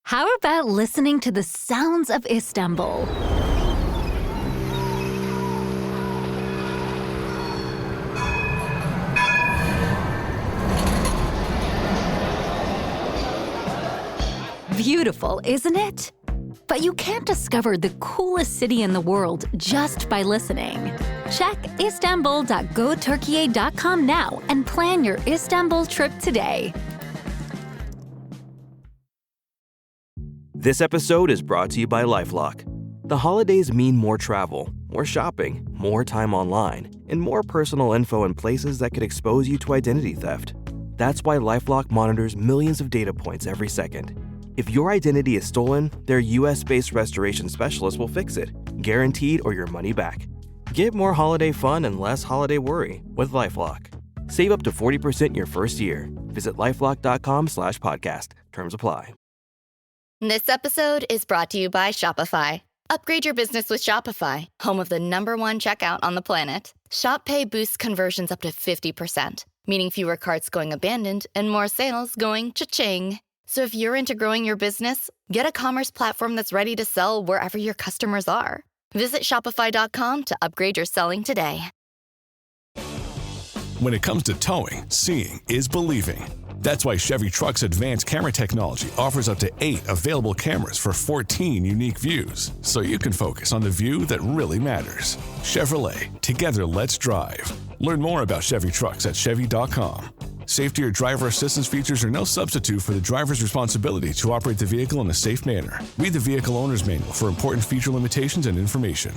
How about listening to the sounds of Istanbul? Beautiful, isn't it? But you can't discover the coolest city in the world just by listening. Check istanbul.goturkiye.com now and plan your Istanbul trip today. This episode is brought to you by LifeLock. The holidays mean more travel, more shopping, more time online, and more personal info in places that could expose you to identity theft. That's why LifeLock monitors millions of data points every second. If your identity is stolen, their US-based restoration specialist will fix it, guaranteed or your money back. Get more holiday fun and less holiday worry with LifeLock. Save up to 40% your first year. Visit LifeLock.com/podcast. Terms apply. This episode is brought to you by Shopify. Upgrade your business with Shopify, home of the #1 checkout on the planet. Shop Pay boosts conversions up to 50%, meaning fewer carts going abandoned and more sales going cha-ching. So if you're into growing your business, get a commerce platform that's ready to sell wherever your customers are. Visit Shopify.com to upgrade your selling today. When it comes to towing, seeing is believing. That's why Chevy Truck's advanced camera technology offers up to 8 available cameras for 14 unique views, so you can focus on the view that really matters. Chevrolet, together let's drive. Learn more about Chevy Trucks at Chevy.com. Safety or driver assistance features are no substitute for the driver's responsibility to operate the vehicle in a safe manner. Read the vehicle owner's manual for important feature limitations and information.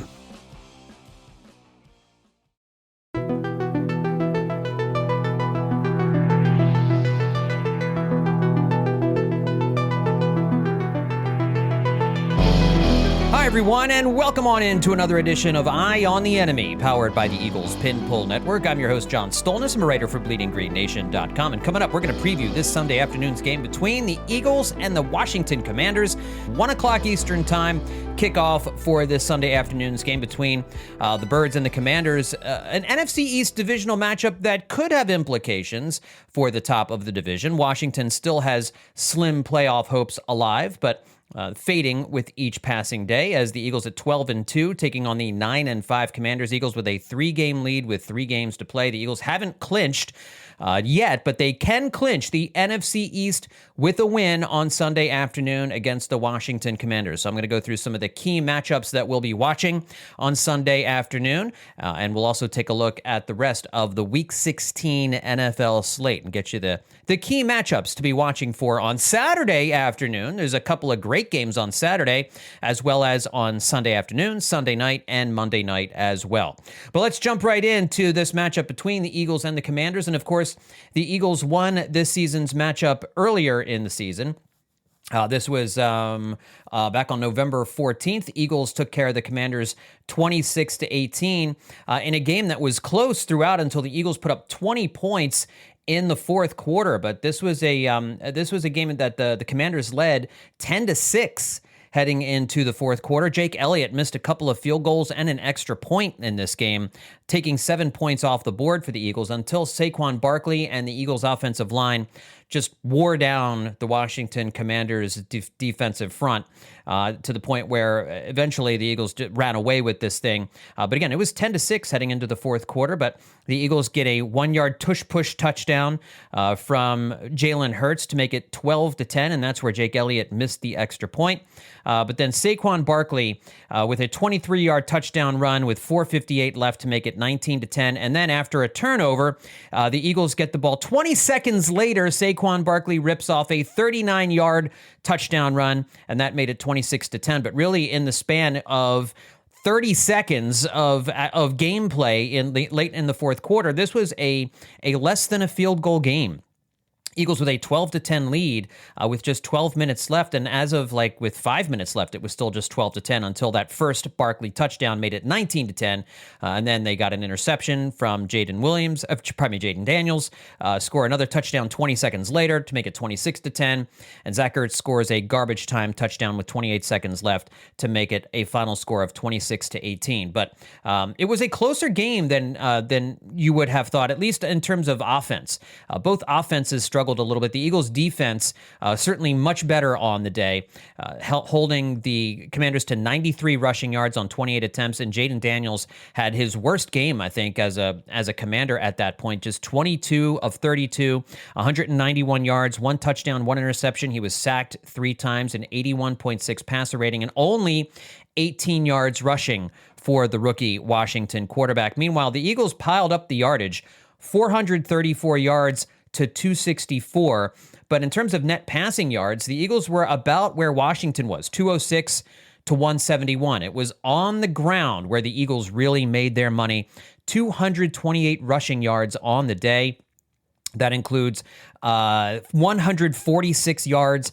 Hi, everyone, and welcome on into another edition of Eye on the Enemy, powered by the Eagles Pin Pull Network. I'm your host, John Stolnis. I'm a writer for BleedingGreenNation.com. And coming up, we're going to preview this Sunday afternoon's game between the Eagles and the Washington Commanders. 1 o'clock Eastern time, kickoff for this Sunday afternoon's game between the Birds and the Commanders. An NFC East divisional matchup that could have implications for the top of the division. Washington still has slim playoff hopes alive, but fading with each passing day, as the Eagles at 12-2 taking on the 9-5 Commanders. Eagles with a 3-game lead with 3 games to play. The Eagles haven't clinched yet, but they can clinch the NFC East with a win on Sunday afternoon against the Washington Commanders. So I'm going to go through some of the key matchups that we'll be watching on Sunday afternoon, and we'll also take a look at the rest of the Week 16 NFL slate and get you the key matchups to be watching for on Saturday afternoon. There's a couple of great games on Saturday, as well as on Sunday afternoon, Sunday night, and Monday night as well. But let's jump right into this matchup between the Eagles and the Commanders. And of course, the Eagles won this season's matchup earlier in the season. This was back on November 14th. The Eagles took care of the Commanders 26-18 in a game that was close throughout until the Eagles put up 20 points in the fourth quarter. But this was a game that the Commanders led 10-6 heading into the fourth quarter. Jake Elliott missed a couple of field goals and an extra point in this game, taking 7 points off the board for the Eagles until Saquon Barkley and the Eagles offensive line just wore down the Washington Commanders' defensive front to the point where eventually the Eagles ran away with this thing. But again, it was 10-6 heading into the fourth quarter, but the Eagles get a 1-yard tush-push touchdown from Jalen Hurts to make it 12-10, and that's where Jake Elliott missed the extra point. But then Saquon Barkley with a 23-yard touchdown run with 4:58 left to make it 19-10. And then after a turnover, the Eagles get the ball 20 seconds later. Saquon Barkley rips off a 39-yard touchdown run, and that made it 26-10. But really, in the span of 30 seconds of gameplay late in the fourth quarter, this was a less than a field goal game. Eagles with a 12-10 lead with just 12 minutes left, and as of with 5 minutes left, it was still just 12-10 until that first Barkley touchdown made it 19-10, and then they got an interception from Jaden Daniels, score another touchdown 20 seconds later to make it 26-10, and Zach Ertz scores a garbage time touchdown with 28 seconds left to make it a final score of 26-18. But it was a closer game than you would have thought, at least in terms of offense. Both offenses struggled struggled a little bit. The Eagles' defense certainly much better on the day, holding the Commanders to 93 rushing yards on 28 attempts, and Jaden Daniels had his worst game, I think, as a Commander at that point. Just 22 of 32, 191 yards, 1 touchdown, 1 interception. He was sacked 3 times, an 81.6 passer rating, and only 18 yards rushing for the rookie Washington quarterback. Meanwhile, the Eagles piled up the yardage, 434 yards to 264. But in terms of net passing yards, the Eagles were about where Washington was, 206 to 171. It was on the ground where the Eagles really made their money. 228 rushing yards on the day. That includes 146 yards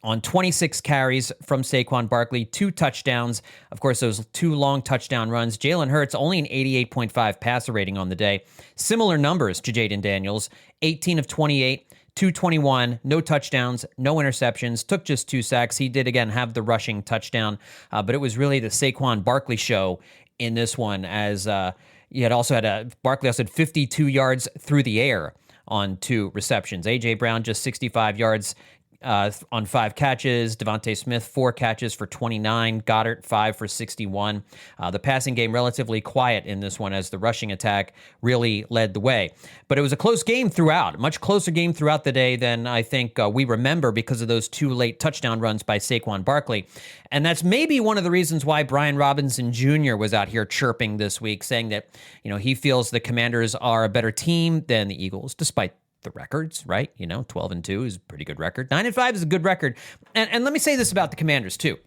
on 26 carries from Saquon Barkley, 2 touchdowns. Of course, those 2 long touchdown runs. Jalen Hurts, only an 88.5 passer rating on the day. Similar numbers to Jaden Daniels, 18 of 28, 221, no touchdowns, no interceptions, took just 2 sacks. He did, again, have the rushing touchdown, but it was really the Saquon Barkley show in this one, as Barkley also had 52 yards through the air on 2 receptions. A.J. Brown, just 65 yards on 5 catches. Devontae Smith, 4 catches for 29. Goddard, 5 for 61. The passing game relatively quiet in this one as the rushing attack really led the way. But it was a close game throughout, much closer game throughout the day than I think we remember because of those 2 late touchdown runs by Saquon Barkley. And that's maybe one of the reasons why Brian Robinson Jr. was out here chirping this week, saying that, he feels the Commanders are a better team than the Eagles, despite the records, right? 12-2 is a pretty good record. 9-5 is a good record. And let me say this about the Commanders, too,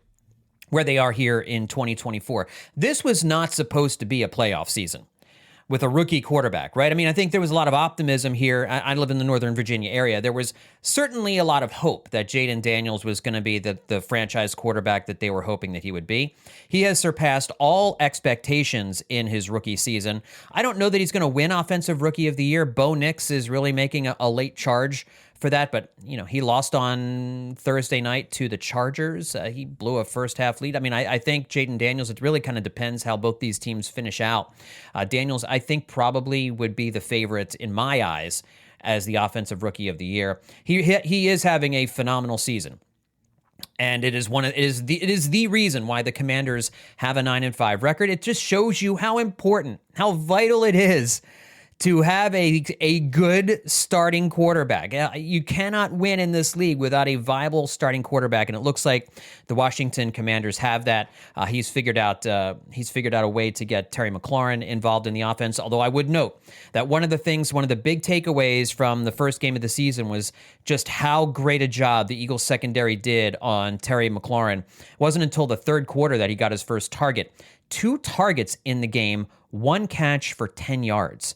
where they are here in 2024. This was not supposed to be a playoff season with a rookie quarterback, right? I mean, I think there was a lot of optimism here. I live in the Northern Virginia area. There was certainly a lot of hope that Jaden Daniels was going to be the franchise quarterback that they were hoping that he would be. He has surpassed all expectations in his rookie season. I don't know that he's going to win Offensive Rookie of the Year. Bo Nix is really making a late charge for that, but he lost on Thursday night to the Chargers. He blew a first half lead. I mean, I think Jaden Daniels, it really kind of depends how both these teams finish out. Daniels, I think, probably would be the favorite in my eyes as the Offensive Rookie of the Year. He is having a phenomenal season. And it is the reason why the Commanders have a 9-5 record. It just shows you how important, how vital it is to have a good starting quarterback. You cannot win in this league without a viable starting quarterback, and it looks like the Washington Commanders have that. He's figured out a way to get Terry McLaurin involved in the offense. Although I would note that one of the big takeaways from the first game of the season was just how great a job the Eagles secondary did on Terry McLaurin. It wasn't until the third quarter that he got his first target. 2 targets in the game, 1 catch for 10 yards.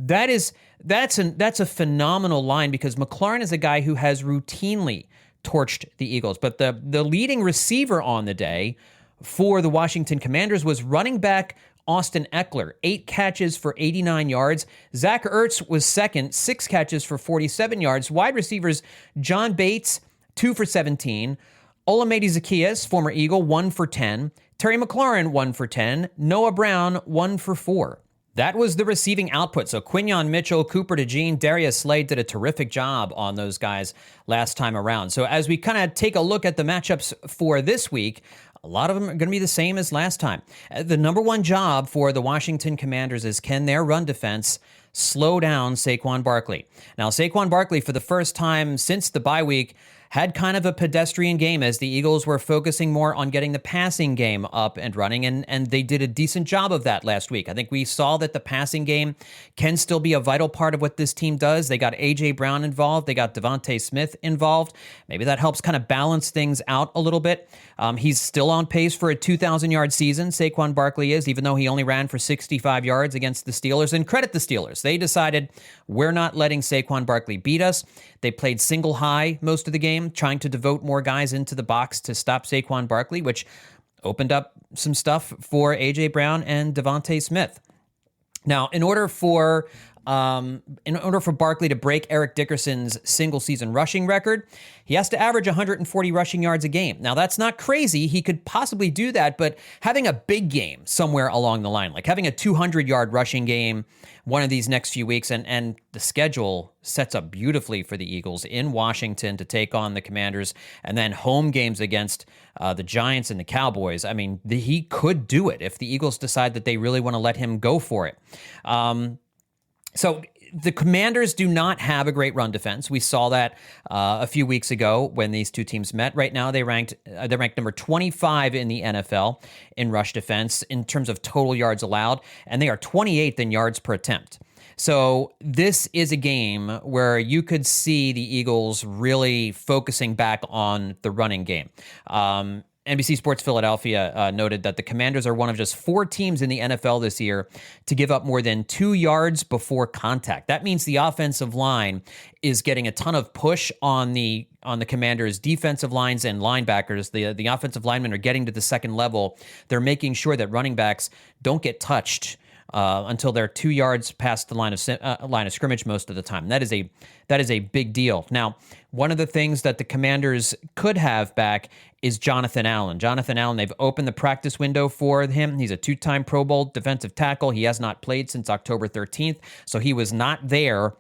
That's a phenomenal line because McLaurin is a guy who has routinely torched the Eagles. But the leading receiver on the day for the Washington Commanders was running back Austin Eckler, 8 catches for 89 yards. Zach Ertz was second, 6 catches for 47 yards. Wide receivers John Bates, 2 for 17. Olamide Zaccheaus, former Eagle, 1 for 10. Terry McLaurin, 1 for 10. Noah Brown, 1 for 4. That was the receiving output. So Quinyon Mitchell, Cooper DeJean, Darius Slade did a terrific job on those guys last time around. So as we kind of take a look at the matchups for this week, a lot of them are going to be the same as last time. The number one job for the Washington Commanders is, can their run defense slow down Saquon Barkley? Now, Saquon Barkley, for the first time since the bye week, had kind of a pedestrian game as the Eagles were focusing more on getting the passing game up and running, and they did a decent job of that last week. I think we saw that the passing game can still be a vital part of what this team does. They got A.J. Brown involved. They got Devontae Smith involved. Maybe that helps kind of balance things out a little bit. He's still on pace for a 2,000-yard season, Saquon Barkley is, even though he only ran for 65 yards against the Steelers. And credit the Steelers. They decided, we're not letting Saquon Barkley beat us. They played single high most of the game, trying to devote more guys into the box to stop Saquon Barkley, which opened up some stuff for A.J. Brown and Devontae Smith. Now, in order for In order for Barkley to break Eric Dickerson's single-season rushing record, he has to average 140 rushing yards a game. Now, that's not crazy. He could possibly do that, but having a big game somewhere along the line, like having a 200-yard rushing game one of these next few weeks, and the schedule sets up beautifully for the Eagles in Washington to take on the Commanders, and then home games against the Giants and the Cowboys. I mean, he could do it if the Eagles decide that they really want to let him go for it. So the Commanders do not have a great run defense. We saw that a few weeks ago when these two teams met. Right now, they're ranked number 25 in the NFL in rush defense in terms of total yards allowed, and they are 28th in yards per attempt. So this is a game where you could see the Eagles really focusing back on the running game. NBC Sports Philadelphia noted that the Commanders are one of just 4 teams in the NFL this year to give up more than 2 yards before contact. That means the offensive line is getting a ton of push on the Commanders' defensive lines and linebackers. The offensive linemen are getting to the second level. They're making sure that running backs don't get touched until they're 2 yards past the line of scrimmage most of the time. That is a big deal. Now, one of the things that the Commanders could have back is Jonathan Allen. Jonathan Allen, they've opened the practice window for him. He's a 2-time Pro Bowl defensive tackle. He has not played since October 13th, so he was not there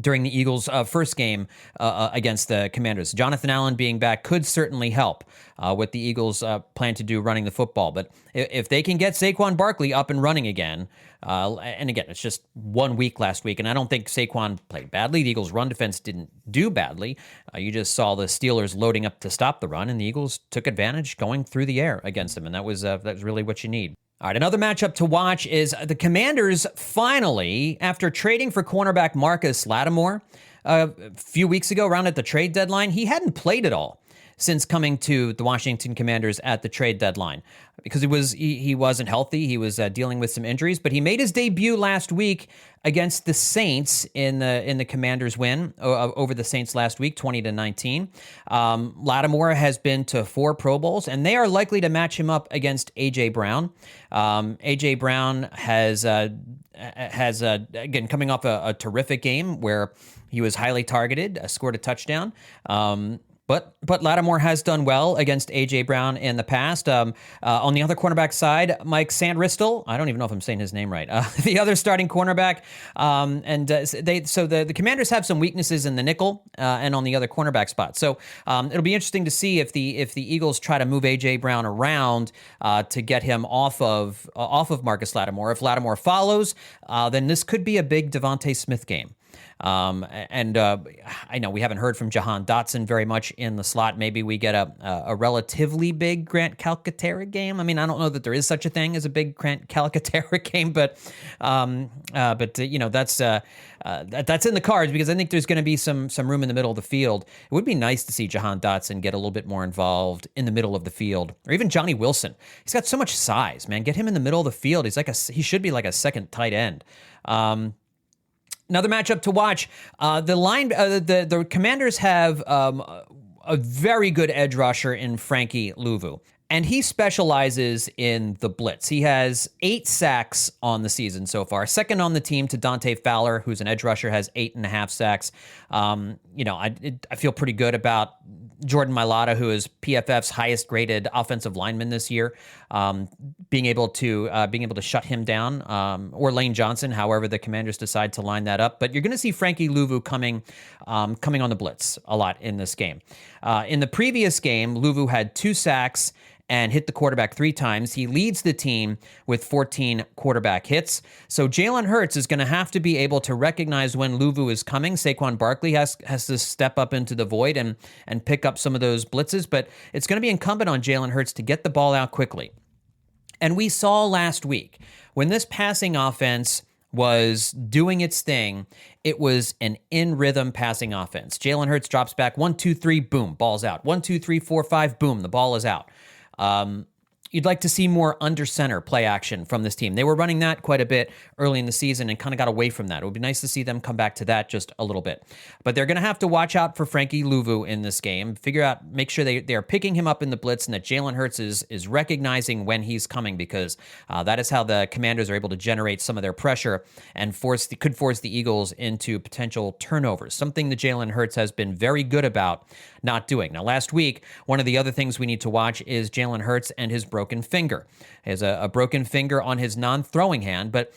during the Eagles' first game against the Commanders. Jonathan Allen being back could certainly help what the Eagles plan to do running the football. But if they can get Saquon Barkley up and running again, and again, it's just 1 week last week, and I don't think Saquon played badly. The Eagles' run defense didn't do badly. You just saw the Steelers loading up to stop the run, and the Eagles took advantage going through the air against them, and that was really what you need. All right, another matchup to watch is the Commanders finally, after trading for cornerback Marcus Lattimore a few weeks ago, around at the trade deadline, he hadn't played at all since coming to the Washington Commanders at the trade deadline because he wasn't healthy. He was dealing with some injuries, but he made his debut last week against the Saints in the Commanders' win over the Saints last week, 20-19. Lattimore has been to 4 Pro Bowls, and they are likely to match him up against A.J. Brown. A.J. Brown has again, coming off a terrific game where he was highly targeted, scored a touchdown. But Lattimore has done well against A.J. Brown in the past. On the other cornerback side, Mike Sandristel, I don't even know if I'm saying his name right, the other starting cornerback. The Commanders have some weaknesses in the nickel and on the other cornerback spot. So it'll be interesting to see if the Eagles try to move A.J. Brown around to get him off of Marcus Lattimore. If Lattimore follows, then this could be a big Devontae Smith game. I know we haven't heard from Jahan Dotson very much in the slot. Maybe we get a relatively big Grant Calcaterra game. I mean, I don't know that there is such a thing as a big Grant Calcaterra game, but that's in the cards because I think there's going to be some room in the middle of the field. It would be nice to see Jahan Dotson get a little bit more involved in the middle of the field, or even Johnny Wilson. He's got so much size, man. Get him in the middle of the field. He should be like a second tight end. Another matchup to watch. The Commanders have a very good edge rusher in Frankie Louvu, and he specializes in the blitz. He has 8 sacks on the season so far. Second on the team to Dante Fowler, who's an edge rusher, has 8.5 sacks. I feel pretty good about Jordan Mailata, who is PFF's highest graded offensive lineman this year, being able to shut him down, or Lane Johnson, however the Commanders decide to line that up. But you're going to see Frankie Louvu coming on the blitz a lot in this game. In the previous game, Louvu had 2 sacks and hit the quarterback 3 times. He leads the team with 14 quarterback hits. So Jalen Hurts is going to have to be able to recognize when Louvu is coming. Saquon Barkley has to step up into the void and pick up some of those blitzes, but it's going to be incumbent on Jalen Hurts to get the ball out quickly. And we saw last week when this passing offense was doing its thing, it was an in-rhythm passing offense. Jalen Hurts drops back 1, 2, 3, boom, ball's out. 1, 2, 3, 4, 5, boom, the ball is out. You'd like to see more under center play action from this team. They were running that quite a bit early in the season and kind of got away from that. It would be nice to see them come back to that just a little bit. But they're going to have to watch out for Frankie Louvu in this game. Make sure they are picking him up in the blitz and that Jalen Hurts is recognizing when he's coming, because that is how the Commanders are able to generate some of their pressure and could force the Eagles into potential turnovers, something that Jalen Hurts has been very good about not doing. Now, last week, one of the other things we need to watch is Jalen Hurts and his broken finger. He has a broken finger on his non-throwing hand, but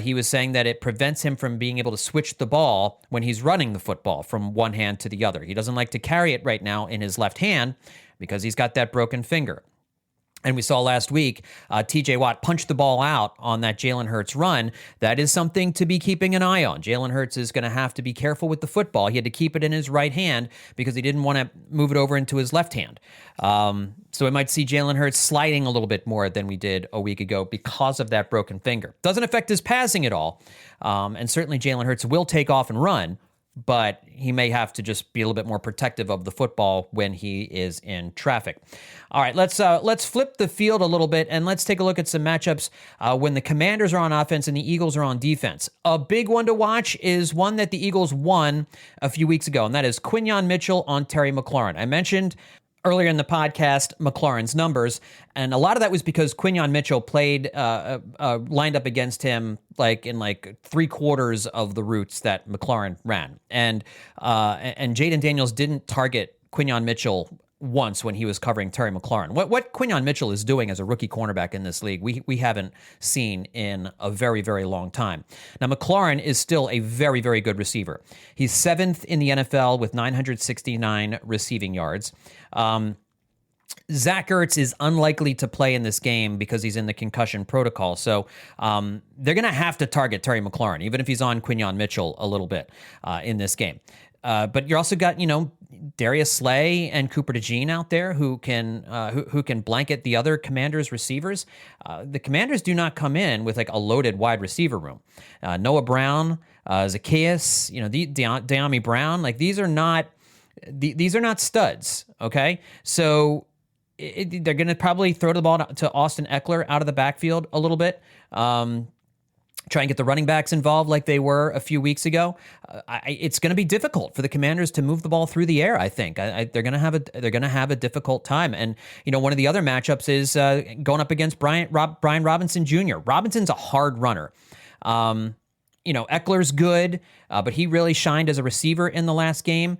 he was saying that it prevents him from being able to switch the ball when he's running the football from one hand to the other. He doesn't like to carry it right now in his left hand because he's got that broken finger. And we saw last week, T.J. Watt punched the ball out on that Jalen Hurts run. That is something to be keeping an eye on. Jalen Hurts is going to have to be careful with the football. He had to keep it in his right hand because he didn't want to move it over into his left hand. So we might see Jalen Hurts sliding a little bit more than we did a week ago because of that broken finger. Doesn't affect his passing at all. And certainly Jalen Hurts will take off and run, but he may have to just be a little bit more protective of the football when he is in traffic. All right, let's flip the field a little bit and let's take a look at some matchups when the Commanders are on offense and the Eagles are on defense. A big one to watch is one that the Eagles won a few weeks ago, and that is Quinyon Mitchell on Terry McLaurin. I mentioned earlier in the podcast McLaurin's numbers, and a lot of that was because Quinyon Mitchell played lined up against him in 3/4 of the routes that McLaurin ran, and Jaden Daniels didn't target Quinyon Mitchell once when he was covering Terry McLaurin. What Quinyon Mitchell is doing as a rookie cornerback in this league, we haven't seen in a very, very long time. Now, McLaurin is still a very, very good receiver. He's 7th in the NFL with 969 receiving yards. Zach Ertz is unlikely to play in this game because he's in the concussion protocol. So they're going to have to target Terry McLaurin, even if he's on Quinyon Mitchell a little bit in this game. But you're also got, Darius Slay and Cooper DeJean out there who can blanket the other Commanders receivers. The Commanders do not come in with a loaded wide receiver room. Noah Brown, Zacchaeus, De'Ami Brown, these are not studs. Okay, so they're going to probably throw the ball to Austin Eckler out of the backfield a little bit. Try and get the running backs involved like they were a few weeks ago. It's going to be difficult for the Commanders to move the ball through the air. I think they're going to have a difficult time. And one of the other matchups is going up against Brian Robinson Jr. Robinson's a hard runner. Eckler's good, but he really shined as a receiver in the last game.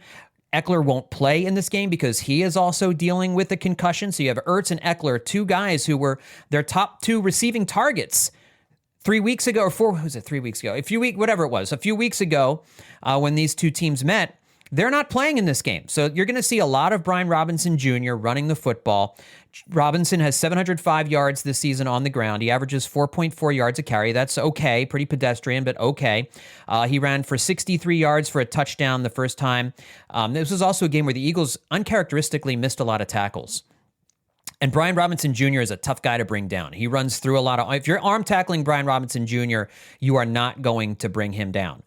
Eckler won't play in this game because he is also dealing with a concussion. So you have Ertz and Eckler, two guys who were their top two receiving targets 3 weeks ago, or 4, was it 3 weeks ago? A few weeks ago, when these two teams met, they're not playing in this game. So you're going to see a lot of Brian Robinson Jr. running the football. Robinson has 705 yards this season on the ground. He averages 4.4 yards a carry. That's okay, pretty pedestrian, but okay. He ran for 63 yards for a touchdown the first time. This was also a game where the Eagles uncharacteristically missed a lot of tackles. And Brian Robinson Jr. is a tough guy to bring down. He runs through a lot of... If you're arm tackling Brian Robinson Jr., you are not going to bring him down.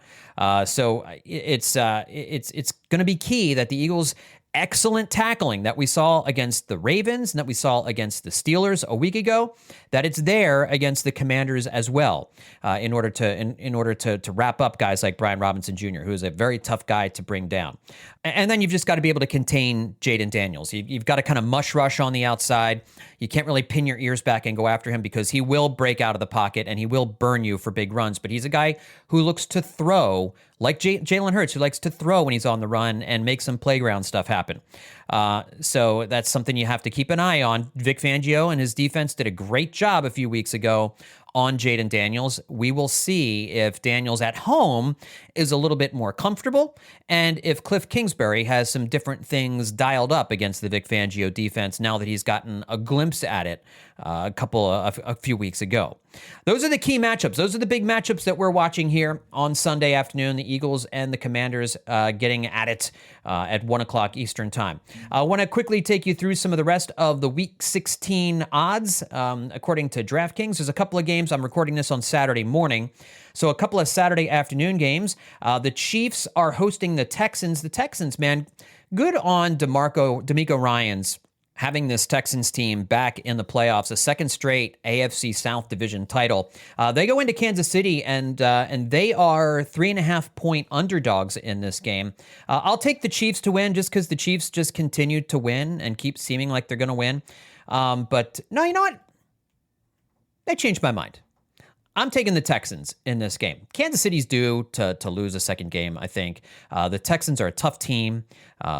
So it's going to be key that the Eagles' excellent tackling that we saw against the Ravens and that we saw against the Steelers a week ago, that it's there against the Commanders as well, in order to wrap up guys like Brian Robinson Jr., who is a very tough guy to bring down. And then you've just got to be able to contain Jaden Daniels. You've got to kind of mush rush on the outside. You can't really pin your ears back and go after him because he will break out of the pocket and he will burn you for big runs. But he's a guy who looks to throw, like Jalen Hurts, who likes to throw when he's on the run and make some playground stuff happen. So that's something you have to keep an eye on. Vic Fangio and his defense did a great job a few weeks ago on Jaden Daniels. We will see if Daniels at home is a little bit more comfortable and if Cliff Kingsbury has some different things dialed up against the Vic Fangio defense now that he's gotten a glimpse at it a few weeks ago. Those are the key matchups. Those are the big matchups that we're watching here on Sunday afternoon, the Eagles and the Commanders getting at it at 1 o'clock Eastern time. I want to quickly take you through some of the rest of the Week 16 odds. According to DraftKings, there's a couple of games. I'm recording this on Saturday morning. So a couple of Saturday afternoon games. The Chiefs are hosting the Texans. The Texans, man, good on DeMeco Ryans having this Texans team back in the playoffs, a second straight AFC South Division title. They go into Kansas City, and they are 3.5-point underdogs in this game. I'll take the Chiefs to win just because the Chiefs just continue to win and keep seeming like they're going to win. But no, you know what? I changed my mind. I'm taking the Texans in this game. Kansas City's due to lose a second game, I think. The Texans are a tough team.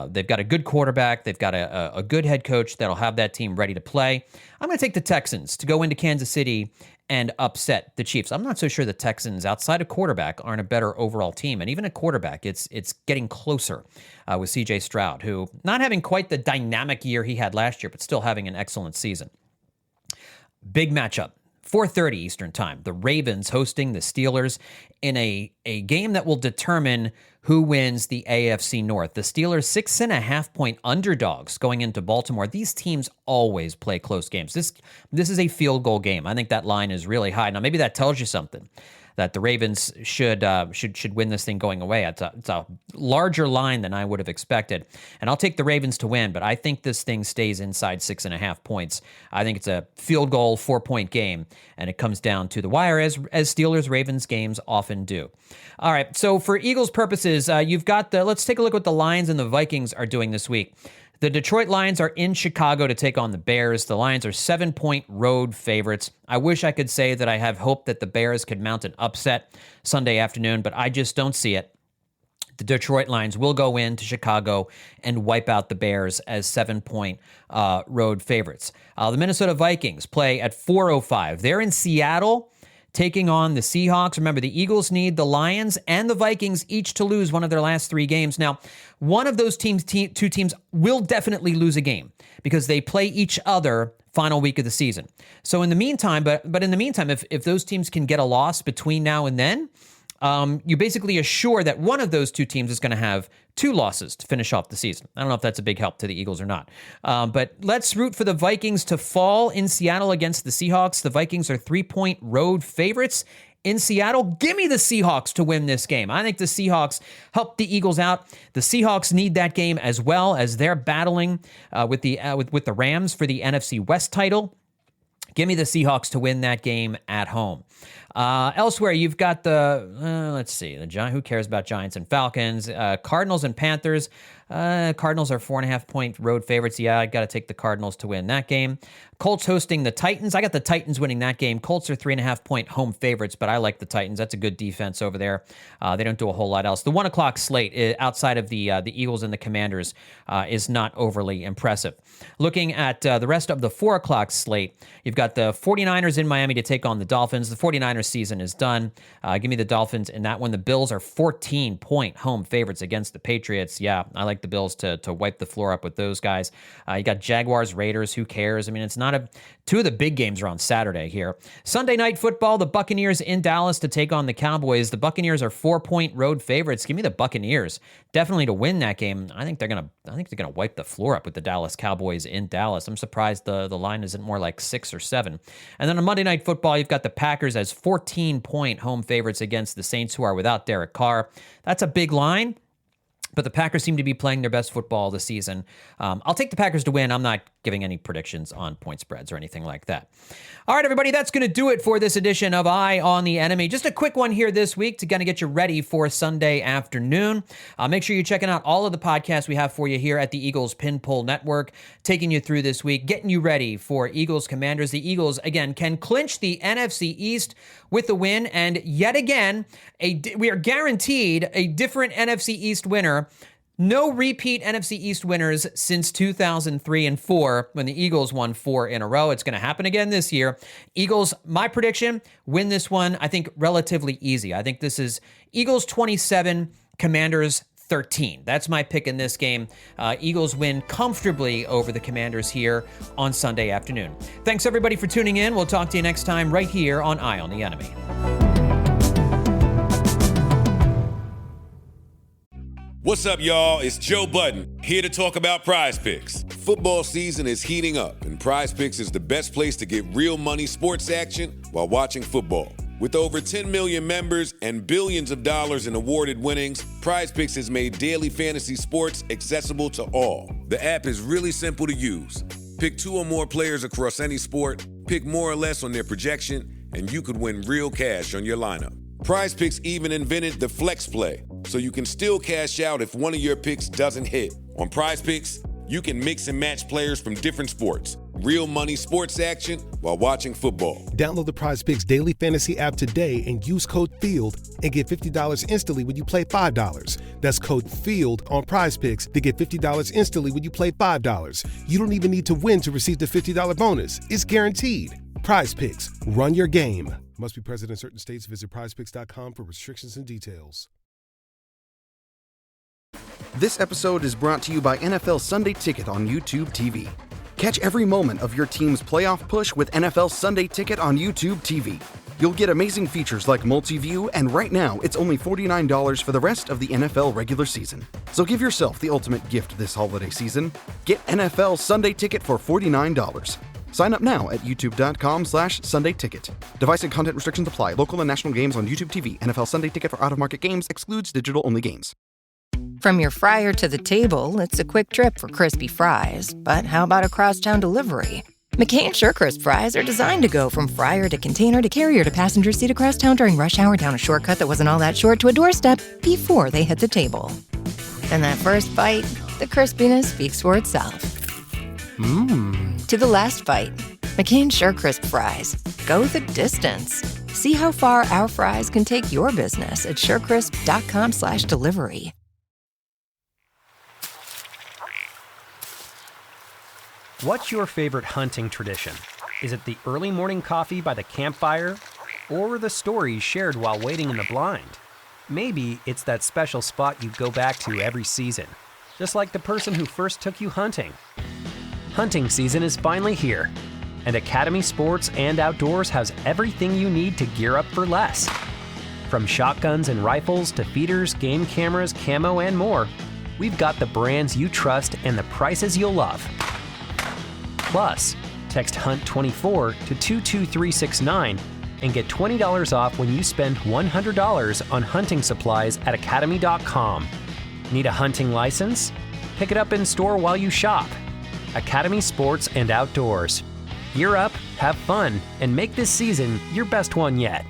They've got a good quarterback. They've got a good head coach that'll have that team ready to play. I'm going to take the Texans to go into Kansas City and upset the Chiefs. I'm not so sure the Texans, outside of quarterback, aren't a better overall team. And even at quarterback, it's getting closer with C.J. Stroud, who not having quite the dynamic year he had last year, but still having an excellent season. Big matchup. 4:30 Eastern Time. The Ravens hosting the Steelers in a game that will determine who wins the AFC North. The Steelers 6.5-point underdogs going into Baltimore. These teams always play close games. This is a field goal game. I think that line is really high. Now maybe that tells you something, that the Ravens should win this thing going away. It's a larger line than I would have expected. And I'll take the Ravens to win, but I think this thing stays inside 6.5 points. I think it's a field goal, 4-point game, and it comes down to the wire, as Steelers-Ravens games often do. All right, so for Eagles purposes, you've got let's take a look at what the Lions and the Vikings are doing this week. The Detroit Lions are in Chicago to take on the Bears. The Lions are 7-point road favorites. I wish I could say that I have hope that the Bears could mount an upset Sunday afternoon, but I just don't see it. The Detroit Lions will go into Chicago and wipe out the Bears as 7-point road favorites. The Minnesota Vikings play at 4:05. They're in Seattle taking on the Seahawks. Remember, the Eagles need the Lions and the Vikings each to lose one of their last 3 games. Now, one of those two teams will definitely lose a game because they play each other final week of the season. So in the meantime, but in the meantime, if those teams can get a loss between now and then, you basically assure that one of those two teams is going to have 2 losses to finish off the season. I don't know if that's a big help to the Eagles or not. But let's root for the Vikings to fall in Seattle against the Seahawks. The Vikings are 3-point road favorites in Seattle. Give me the Seahawks to win this game. I think the Seahawks help the Eagles out. The Seahawks need that game as well, as they're battling with the Rams for the NFC West title. Give me the Seahawks to win that game at home. Elsewhere, you've got let's see, who cares about Giants and Falcons? Cardinals and Panthers. Cardinals are 4.5-point road favorites. Yeah, I got to take the Cardinals to win that game. Colts hosting the Titans. I got the Titans winning that game. Colts are 3.5-point home favorites, but I like the Titans. That's a good defense over there. They don't do a whole lot else. The 1 o'clock slate outside of the Eagles and the Commanders is not overly impressive. Looking at the rest of the 4 o'clock slate, you've got the 49ers in Miami to take on the Dolphins. The 49ers season is done. Give me the Dolphins in that one. The Bills are 14-point home favorites against the Patriots. Yeah, I like the Bills to wipe the floor up with those guys. You got Jaguars, Raiders. Who cares? I mean, it's not two of the big games are on Saturday here. Sunday Night Football, the Buccaneers in Dallas to take on the Cowboys. The Buccaneers are 4-point road favorites. Give me the Buccaneers definitely to win that game. I think they're gonna wipe the floor up with the Dallas Cowboys in Dallas. I'm surprised the line isn't more like 6 or 7. And then on Monday Night Football, you've got the Packers as 14-point home favorites against the Saints, who are without Derek Carr. That's a big line, but the Packers seem to be playing their best football this season. I'll take the Packers to win. I'm not giving any predictions on point spreads or anything like that. All right, everybody, that's going to do it for this edition of Eye on the Enemy. Just a quick one here this week to kind of get you ready for Sunday afternoon. Make sure you're checking out all of the podcasts we have for you here at the Eagles Pin Pull Network, taking you through this week, getting you ready for Eagles Commanders. The Eagles, again, can clinch the NFC East with the win, and yet again, we are guaranteed a different NFC East winner. No repeat NFC East winners since 2003 and 4 when the Eagles won 4 in a row. It's going to happen again this year. Eagles, my prediction, win this one, I think, relatively easy. I think this is Eagles 27, Commanders 13. That's my pick in this game. Eagles win comfortably over the Commanders here on Sunday afternoon. Thanks, everybody, for tuning in. We'll talk to you next time right here on Eye on the Enemy. What's up, y'all? It's Joe Budden, here to talk about Prize Picks. Football season is heating up, and Prize Picks is the best place to get real money sports action while watching football. With over 10 million members and billions of dollars in awarded winnings, Prize Picks has made daily fantasy sports accessible to all. The app is really simple to use. Pick 2 or more players across any sport, pick more or less on their projection, and you could win real cash on your lineup. Prize Picks even invented the flex play, so you can still cash out if one of your picks doesn't hit. On Prize Picks, you can mix and match players from different sports. Real money sports action while watching football. Download the Prize Picks daily fantasy app today and use code FIELD and get $50 instantly when you play $5. That's code FIELD on Prize Picks to get $50 instantly when you play $5. You don't even need to win to receive the $50 bonus. It's guaranteed. Prize Picks. Run your game. Must be present in certain states. Visit prizepicks.com for restrictions and details. This episode is brought to you by NFL Sunday Ticket on YouTube TV. Catch every moment of your team's playoff push with NFL Sunday Ticket on YouTube TV. You'll get amazing features like multi-view, and right now, it's only $49 for the rest of the NFL regular season. So give yourself the ultimate gift this holiday season. Get NFL Sunday Ticket for $49. Sign up now at youtube.com/Sunday Ticket. Device and content restrictions apply. Local and national games on YouTube TV. NFL Sunday Ticket for out-of-market games excludes digital-only games. From your fryer to the table, it's a quick trip for crispy fries. But how about a crosstown delivery? McCain SureCrisp fries are designed to go from fryer to container to carrier to passenger seat across town during rush hour down a shortcut that wasn't all that short to a doorstep before they hit the table. And that first bite, the crispiness speaks for itself. To the last bite, McCain SureCrisp fries. Go the distance. See how far our fries can take your business at surecrisp.com/delivery. What's your favorite hunting tradition? Is it the early morning coffee by the campfire? Or the stories shared while waiting in the blind? Maybe it's that special spot you go back to every season, just like the person who first took you hunting. Hunting season is finally here, and Academy Sports and Outdoors has everything you need to gear up for less. From shotguns and rifles to feeders, game cameras, camo, and more, we've got the brands you trust and the prices you'll love. Plus, text HUNT24 to 22369 and get $20 off when you spend $100 on hunting supplies at academy.com. Need a hunting license? Pick it up in store while you shop. Academy Sports and Outdoors. Gear up, have fun, and make this season your best one yet.